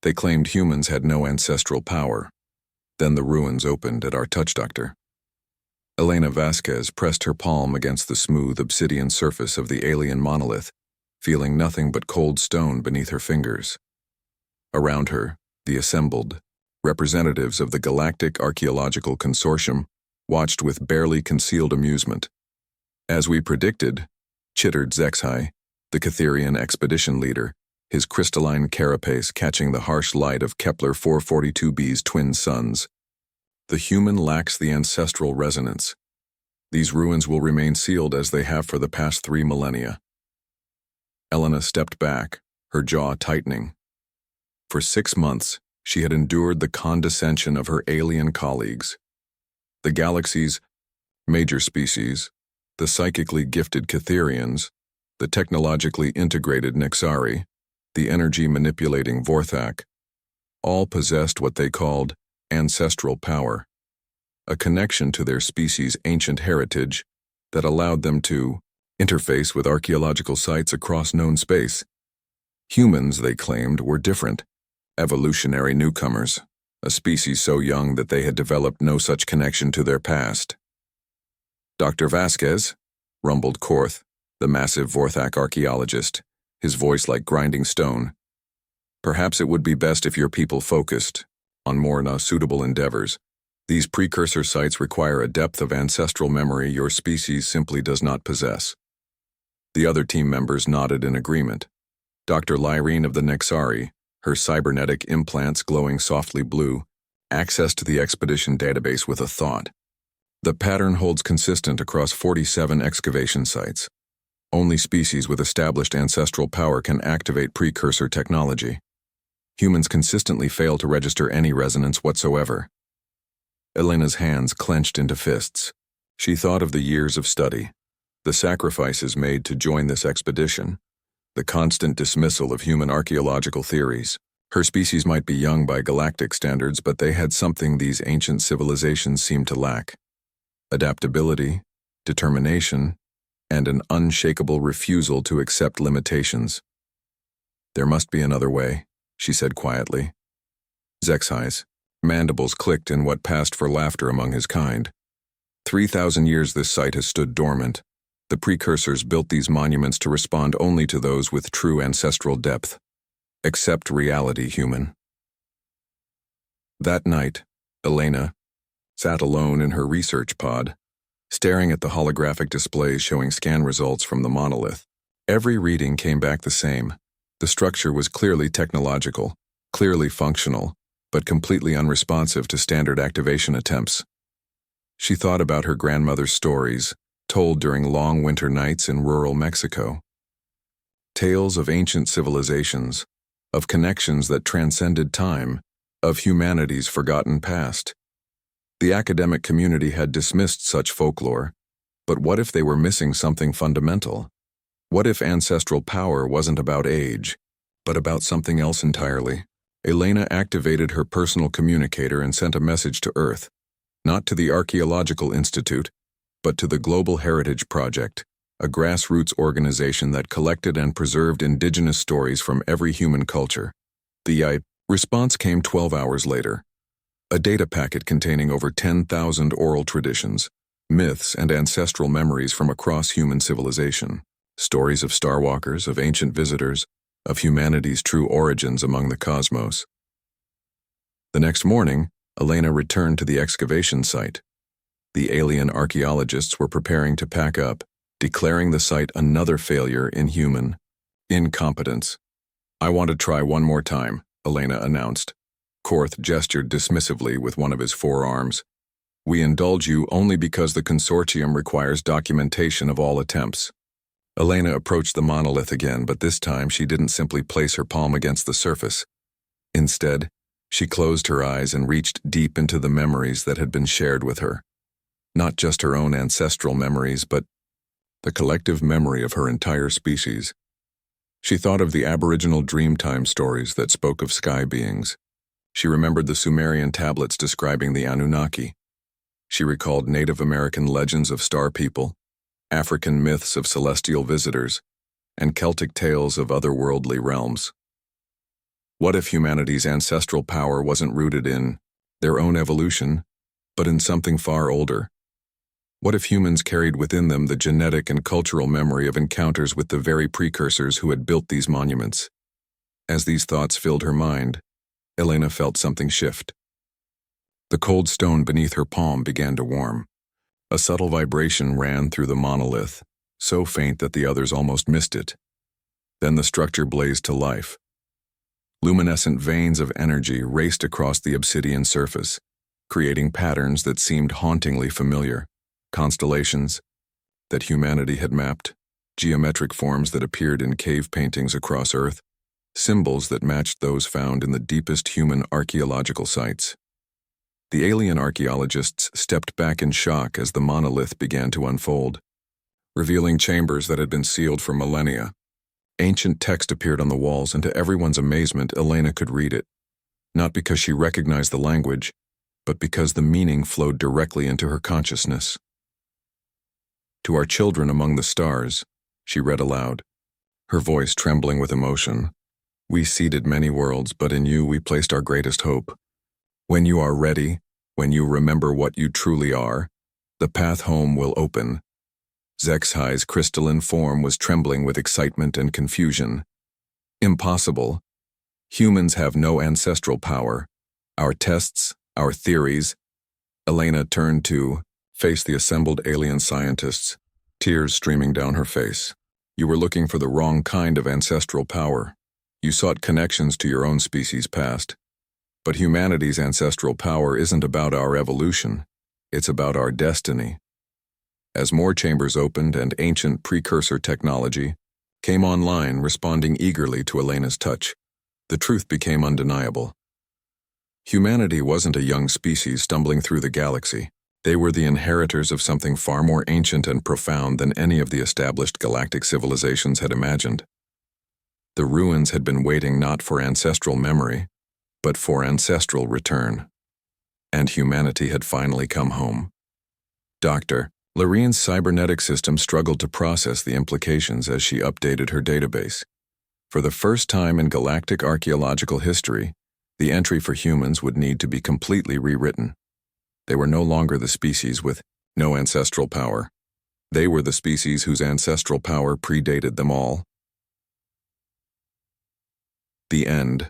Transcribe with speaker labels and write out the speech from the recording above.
Speaker 1: They claimed humans had no ancestral power. Then the ruins opened at our touch doctor. Elena Vasquez pressed her palm against the smooth obsidian surface of the alien monolith, feeling nothing but cold stone beneath her fingers. Around her, the assembled representatives of the Galactic Archaeological Consortium watched with barely concealed amusement. As we predicted, chittered Zexhai, the Catherian expedition leader, his crystalline carapace catching the harsh light of Kepler 442b's twin suns. The human lacks the ancestral resonance. These ruins will remain sealed as they have for the past 3 millennia. Elena stepped back, her jaw tightening. For 6 months, she had endured the condescension of her alien colleagues. The galaxy's major species, the psychically gifted Catherians, the technologically integrated Nexari, the energy-manipulating Vorthak, all possessed what they called ancestral power, a connection to their species' ancient heritage that allowed them to interface with archaeological sites across known space. Humans, they claimed, were different, evolutionary newcomers, a species so young that they had developed no such connection to their past. Dr. Vasquez, rumbled Korth, the massive Vorthak archaeologist, his voice like grinding stone. Perhaps it would be best if your people focused on more suitable endeavors. These precursor sites require a depth of ancestral memory your species simply does not possess. The other team members nodded in agreement. Dr. Lyrene of the Nexari, her cybernetic implants glowing softly blue, accessed the expedition database with a thought. The pattern holds consistent across 47 excavation sites. Only species with established ancestral power can activate precursor technology. Humans consistently fail to register any resonance whatsoever. Elena's hands clenched into fists. She thought of the years of study, the sacrifices made to join this expedition, the constant dismissal of human archaeological theories. Her species might be young by galactic standards, but they had something these ancient civilizations seemed to lack: adaptability, determination, and an unshakable refusal to accept limitations. There must be another way, she said quietly. Zexhai's mandibles clicked in what passed for laughter among his kind. 3,000 years this site has stood dormant. The precursors built these monuments to respond only to those with true ancestral depth. Accept reality, human. That night, Elena sat alone in her research pod, staring at the holographic displays showing scan results from the monolith. Every reading came back the same. The structure was clearly technological, clearly functional, but completely unresponsive to standard activation attempts. She thought about her grandmother's stories, told during long winter nights in rural Mexico. Tales of ancient civilizations, of connections that transcended time, of humanity's forgotten past. The academic community had dismissed such folklore, but what if they were missing something fundamental? What if ancestral power wasn't about age, but about something else entirely? Elena activated her personal communicator and sent a message to Earth, not to the Archaeological Institute, but to the Global Heritage Project, a grassroots organization that collected and preserved indigenous stories from every human culture. The response came 12 hours later. A data packet containing over 10,000 oral traditions, myths, and ancestral memories from across human civilization. Stories of starwalkers, of ancient visitors, of humanity's true origins among the cosmos. The next morning, Elena returned to the excavation site. The alien archaeologists were preparing to pack up, declaring the site another failure in human incompetence. "I want to try one more time," Elena announced. Korth gestured dismissively with one of his forearms. "We indulge you only because the consortium requires documentation of all attempts." Elena approached the monolith again, but this time she didn't simply place her palm against the surface. Instead, she closed her eyes and reached deep into the memories that had been shared with her. Not just her own ancestral memories, but the collective memory of her entire species. She thought of the Aboriginal Dreamtime stories that spoke of sky beings. She remembered the Sumerian tablets describing the Anunnaki. She recalled Native American legends of star people, African myths of celestial visitors, and Celtic tales of otherworldly realms. What if humanity's ancestral power wasn't rooted in their own evolution, but in something far older? What if humans carried within them the genetic and cultural memory of encounters with the very precursors who had built these monuments? As these thoughts filled her mind, Elena felt something shift. The cold stone beneath her palm began to warm. A subtle vibration ran through the monolith, so faint that the others almost missed it. Then the structure blazed to life. Luminescent veins of energy raced across the obsidian surface, creating patterns that seemed hauntingly familiar. Constellations that humanity had mapped, geometric forms that appeared in cave paintings across Earth, symbols that matched those found in the deepest human archaeological sites. The alien archaeologists stepped back in shock as the monolith began to unfold, revealing chambers that had been sealed for millennia. Ancient text appeared on the walls, and to everyone's amazement, Elena could read it, not because she recognized the language, but because the meaning flowed directly into her consciousness. "To our children among the stars," she read aloud, her voice trembling with emotion. "We seeded many worlds, but in you we placed our greatest hope. When you are ready, when you remember what you truly are, the path home will open." Zexhai's crystalline form was trembling with excitement and confusion. "Impossible. Humans have no ancestral power. Our tests, our theories." Elena turned to face the assembled alien scientists, tears streaming down her face. "You were looking for the wrong kind of ancestral power. You sought connections to your own species' past. But humanity's ancestral power isn't about our evolution. It's about our destiny." As more chambers opened and ancient precursor technology came online, responding eagerly to Elena's touch, the truth became undeniable. Humanity wasn't a young species stumbling through the galaxy. They were the inheritors of something far more ancient and profound than any of the established galactic civilizations had imagined. The ruins had been waiting not for ancestral memory, but for ancestral return. And humanity had finally come home. Dr. Larian's cybernetic system struggled to process the implications as she updated her database. For the first time in galactic archaeological history, the entry for humans would need to be completely rewritten. They were no longer the species with no ancestral power. They were the species whose ancestral power predated them all. The end.